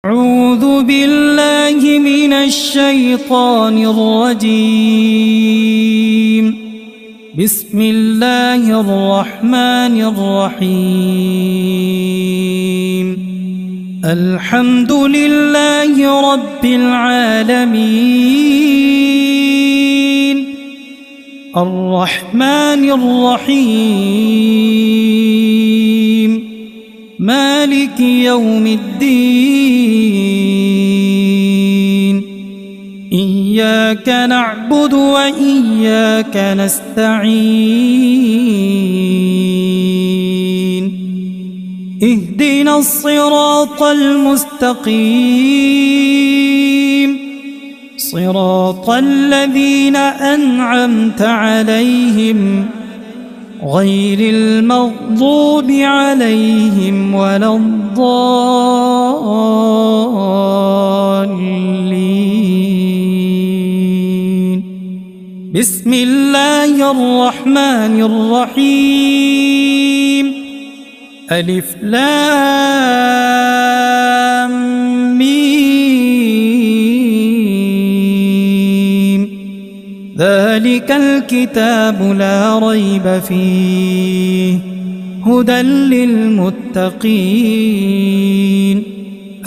أعوذ بالله من الشيطان الرجيم. بسم الله الرحمن الرحيم. الحمد لله رب العالمين الرحمن الرحيم مالك يوم الدين. إياك نعبد وإياك نستعين. اهدنا الصراط المستقيم صراط الذين أنعمت عليهم غير المغضوب عليهم ولا الضالين. بسم الله الرحمن الرحيم. ألف لام ميم. ذلك الكتاب لا ريب فيه هدى للمتقين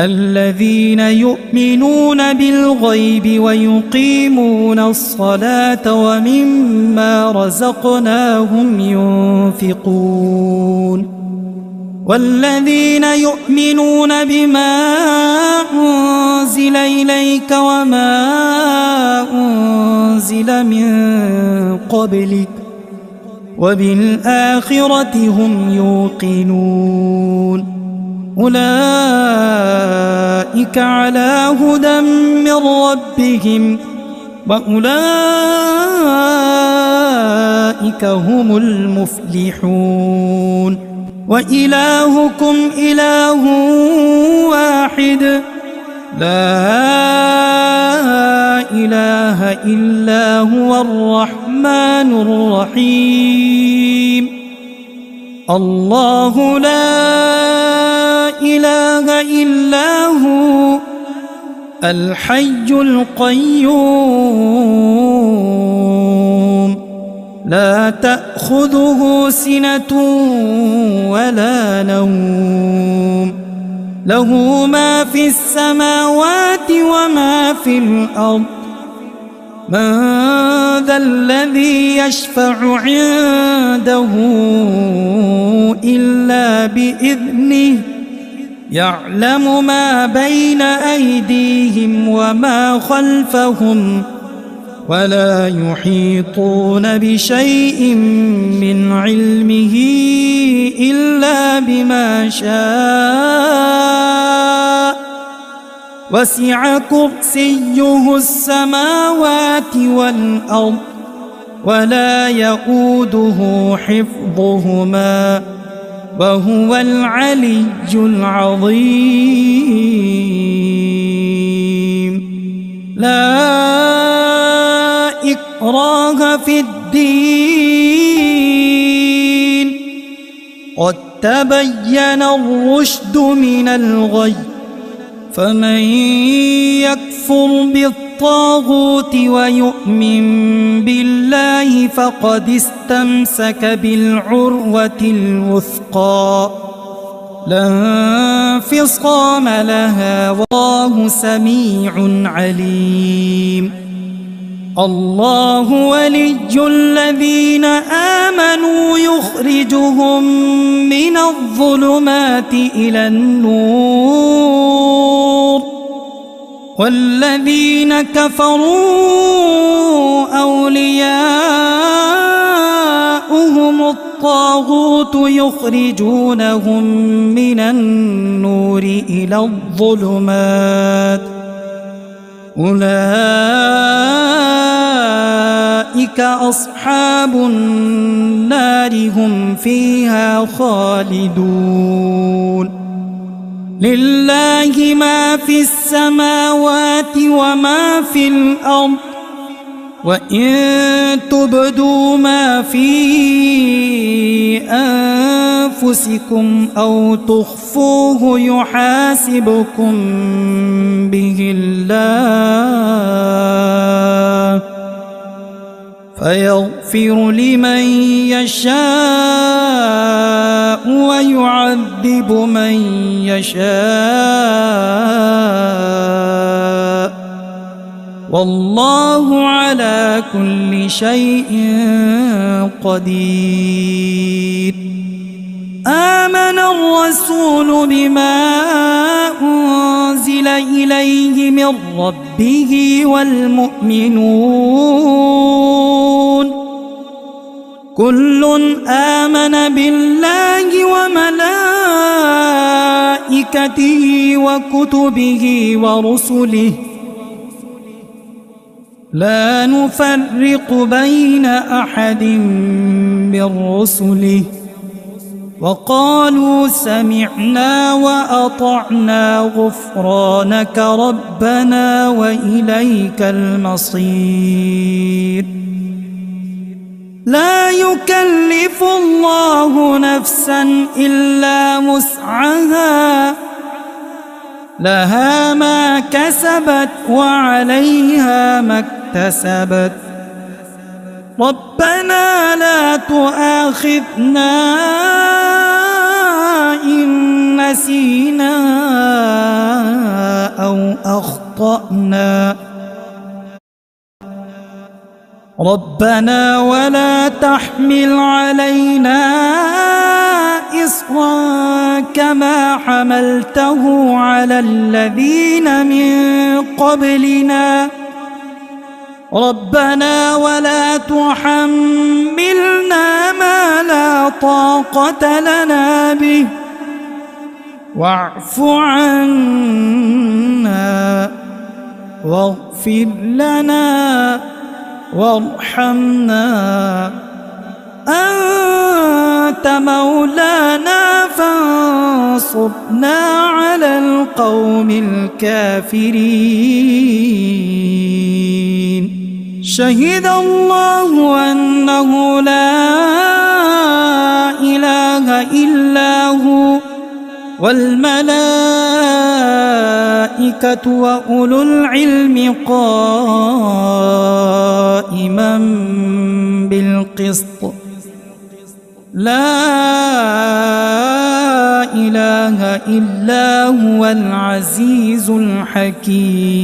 الذين يؤمنون بالغيب ويقيمون الصلاة ومما رزقناهم ينفقون والذين يؤمنون بما أنزل إليك وما أنزل من قبلك وبالآخرة هم يوقنون أولئك على هدى من ربهم وأولئك هم المفلحون. وإلهكم إله واحد لا إله إلا هو الرحمن الرحيم. الله لا إله إلا هو الحي القيوم لا تأخذه سنة ولا نوم له ما في السماوات وما في الأرض. من ذا الذي يشفع عنده إلا بإذنه يعلم ما بين أيديهم وما خلفهم ولا يحيطون بشيء من علمه إلا بما شاء وسع كرسيه السماوات والأرض ولا يؤوده حفظهما وهو العلي العظيم. لا إكراه في الدين قد تبين الرشد من الغي فمن يكفر بالطاغوت ويؤمن بالله فقد استمسك بالعروة الوثقى لا انفصام لها والله سميع عليم. الله ولي الذين آمنوا يخرجهم من الظلمات إلى النور والذين كفروا أولياؤهم الطاغوت يخرجونهم من النور إلى الظلمات أولئك أصحاب النار هم فيها خالدون. لله ما في السماوات وما في الأرض وإن تبدوا ما في أنفسكم أو تخفوا تخفوه يحاسبكم به الله فيغفر لمن يشاء ويعذب من يشاء والله على كل شيء قدير. آمن الرسول بما أنزل إليه من ربه والمؤمنون كل آمن بالله وملائكته وكتبه ورسله لا نفرق بين أحد من رسله وقالوا سمعنا وأطعنا غفرانك ربنا وإليك المصير. لا يكلف الله نفسا إلا وسعها لها ما كسبت وعليها ما اكتسبت ربنا لا تؤاخذنا إن نسينا أو أخطأنا ربنا ولا تحمل علينا إصرا كما حملته على الذين من قبلنا ربنا ولا تحملنا ما لا طاقة لنا به واعف عنا واغفر لنا وارحمنا أنت مولانا فانصرنا على القوم الكافرين. شهد الله أنه لا إله إلا هو والملائكة وأولو العلم قائما بالقسط لا إله إلا هو العزيز الحكيم.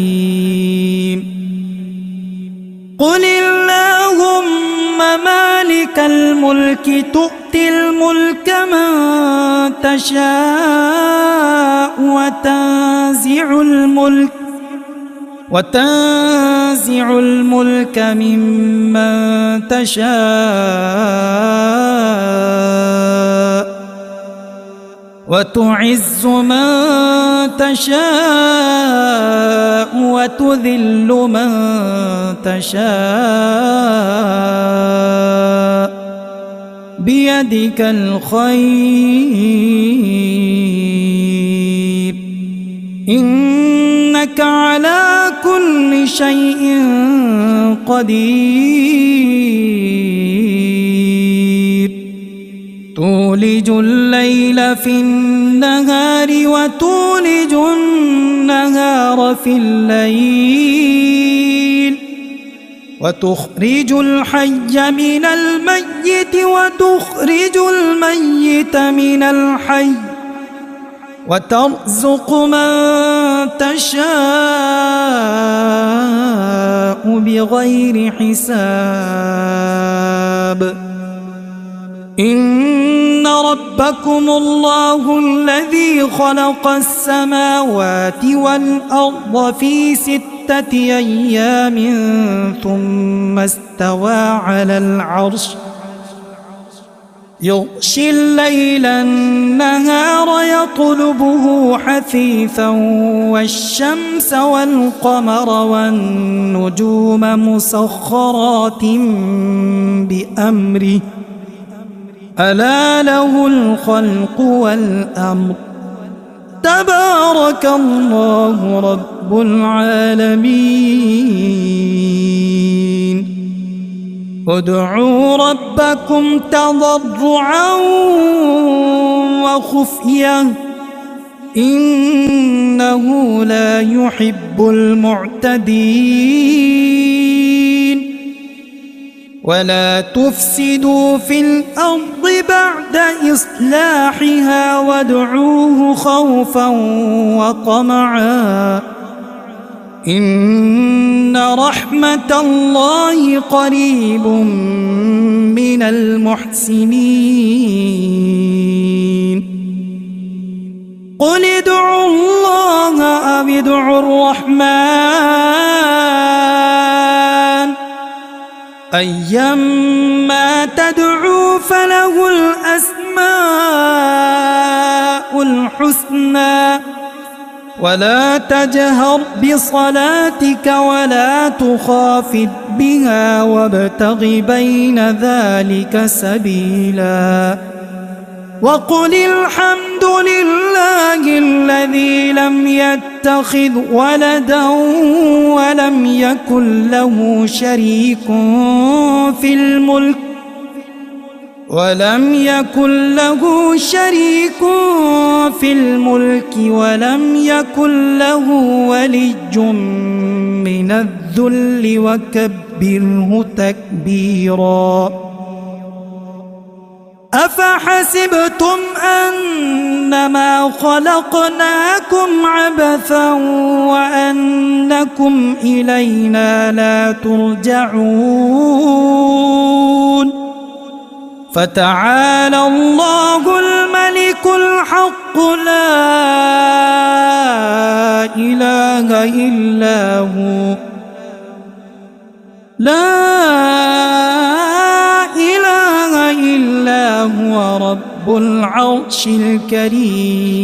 قل اللهم مالك الملك تؤتي الملك من تشاء وتنزع الملك ممن تشاء وتعز من تشاء وتذل من تشاء بيدك الخير إنك على كل شيء قدير. تولج الليل في النهار وتولج النهار في الليل وتخرج الحي من الميت وتخرج الميت من الحي وترزق من تشاء بغير حساب. إن ربكم الله الذي خلق السماوات والأرض في 6 أيام ثم استوى على العرش يغشي الليل النهار يطلبه حثيثا والشمس والقمر والنجوم مسخرات بأمره ألا له الخلق والأمر تبارك الله رب العالمين. ادعوا ربكم تضرعا وخفية إنه لا يحب المعتدين ولا تفسدوا في الأرض بعد إصلاحها وادعوه خوفا وطمعا إن رحمة الله قريب من المحسنين قل ادعوا الله أو ادعوا الرحمن أيما تدعوا فله الأسماء الحسنى ولا تجهر بصلاتك ولا تخافت بها وابتغ بين ذلك سبيلا وقل الحمد لله الذي لم يتخذ ولدا ولم يكن له شريك في الملك ولم يكن له ولي من الذل وكبره تكبيرا أفحسبتم أنما خلقناكم عبثا وأنكم إلينا لا ترجعون فتعالى الله الملك الحق لا إله إلا هو رب العرش الكريم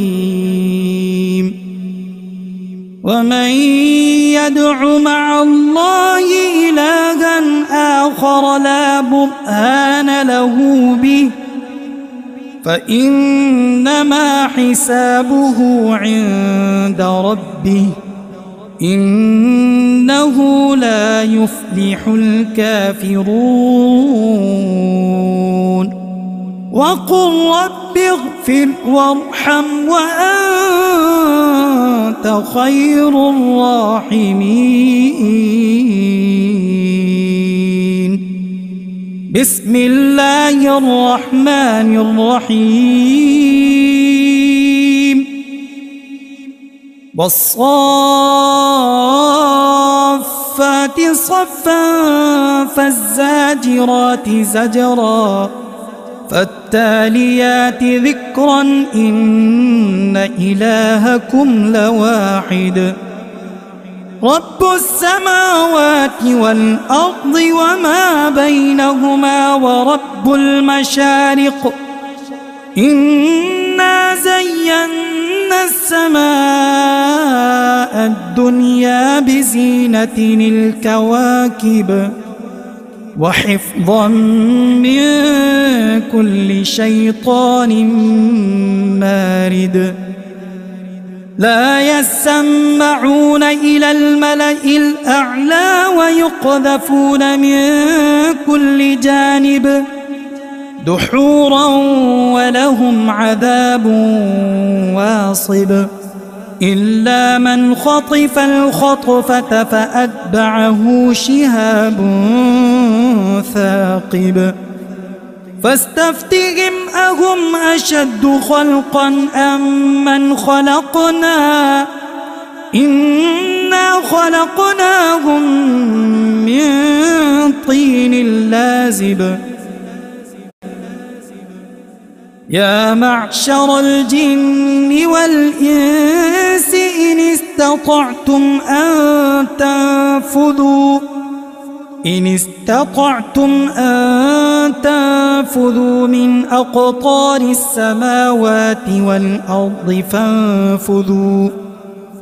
ومن يدع مع الله إلها آخر لا برهان له به فإنما حسابه عند ربه إنه لا يفلح الكافرون وقل رب اغفر وارحم وأنت خير الراحمين بسم الله الرحمن الرحيم والصافات صفا فالزاجرات زجرا فالتاليات ذكرا إن إلهكم لواحد رب السماوات والأرض وما بينهما ورب المشارق إنا زينا السماء الدنيا بزينة الكواكب وحفظا من كل شيطان مارد لا يسمعون إلى الملأ الأعلى ويقذفون من كل جانب دحورا ولهم عذاب واصب إلا من خطف الخطفة فأتبعه شهاب ثاقب فاستفتهم أهم أشد خلقا أم من خلقنا إنا خلقناهم من طين لازب يا معشر الجن والإنس إن استطعتم أن تنفذوا من أقطار السماوات والأرض فانفذوا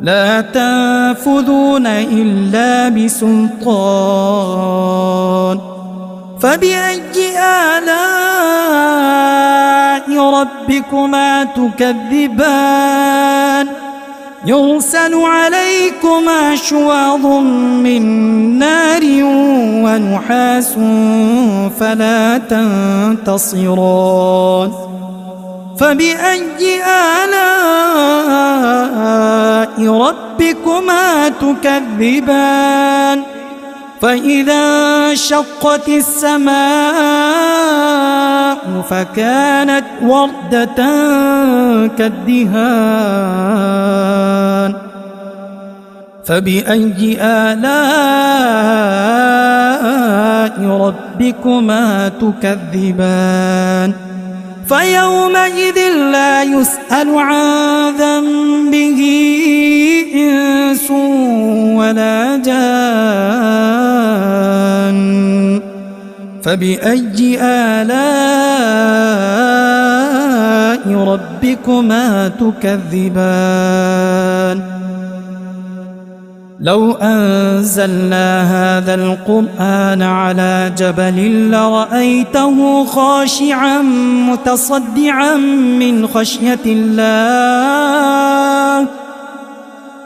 لا تنفذون إلا بسلطان فبأي آلاء ربكما تكذبان يرسل عليكما شواظ من نار ونحاس فلا تنتصران فبأي آلاء ربكما تكذبان فإذا انشقت السماء فكانت وردة كالدهان فبأي آلاء ربكما تكذبان فيومئذ لا يسأل عن ذنبه إنس ولا جان فبأي آلاء ربكما تكذبان لو أنزلنا هذا القرآن على جبل لرأيته خاشعا متصدعا من خشية الله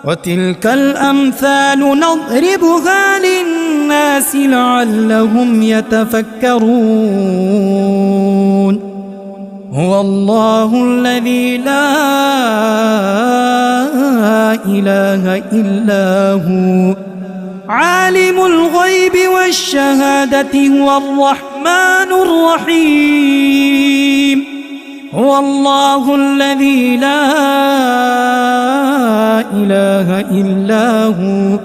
وتلك الأمثال نضربها للناس لعلهم يتفكرون هو الله الذي لا إله إلا هو عالم الغيب والشهادة هو الرحمن الرحيم هو الله الذي لا إله إلا هو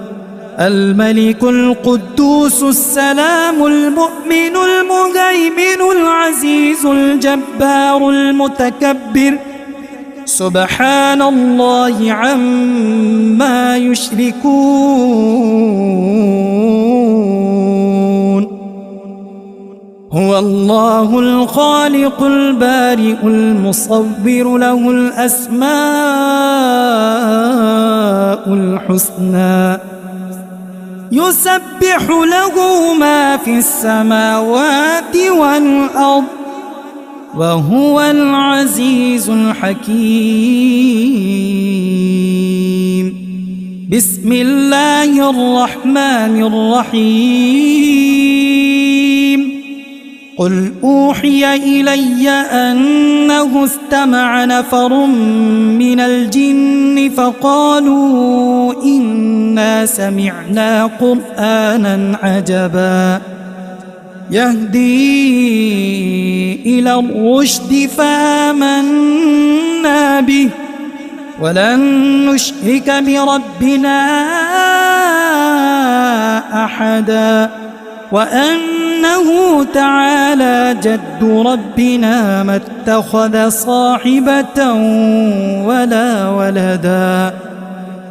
الملك القدوس السلام المؤمن المهيمن العزيز الجبار المتكبر سبحان الله عما يشركون هو الله الخالق البارئ المصور له الأسماء الحسنى يسبح له ما في السماوات والأرض وهو العزيز الحكيم بسم الله الرحمن الرحيم قل أوحي إلي أنه استمع نفر من الجن فقالوا إنا سمعنا قرآنا عجبا يهدي إلى الرشد فآمنا به ولن نشرك بربنا أحدا وأنه تعالى جد ربنا ما اتخذ صاحبة ولا ولدا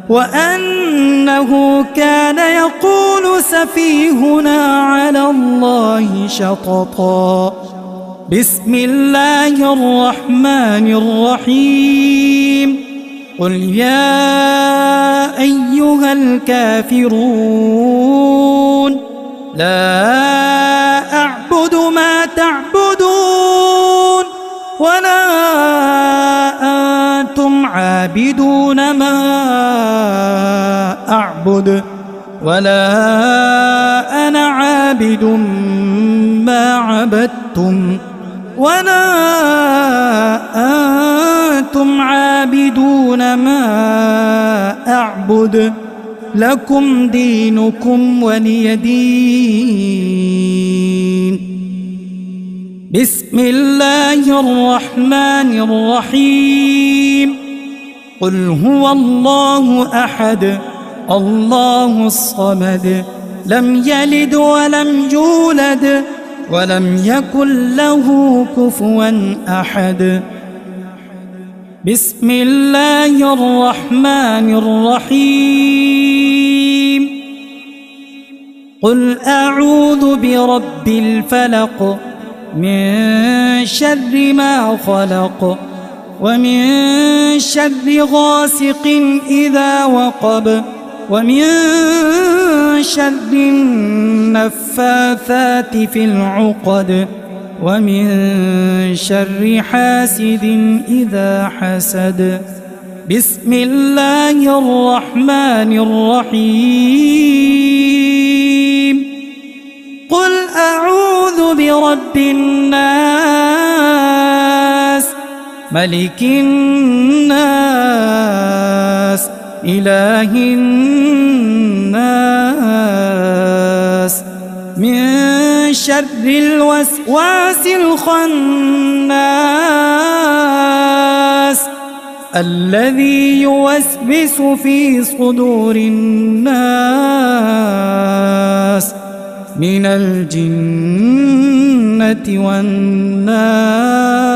وأنه كان يقول سفيهنا على الله شططا بسم الله الرحمن الرحيم قل يا أيها الكافرون لا أعبد ما تعبدون ولا أنتم عابدون ما أعبد ولا أنا عابد ما عبدتم ولا أنتم عابدون ما أعبد لكم دينكم ولي دين بسم الله الرحمن الرحيم قل هو الله أحد الله الصمد لم يلد ولم يولد ولم يكن له كفوا أحد بسم الله الرحمن الرحيم قل أعوذ برب الفلق من شر ما خلق ومن شر غاسق إذا وقب ومن شر النفاثات في العقد ومن شر حاسد إذا حسد بسم الله الرحمن الرحيم قل أعوذ برب الناس ملك الناس إله الناس من شر الوسواس الخناس الذي يوسوس في صدور الناس من الجنة والناس.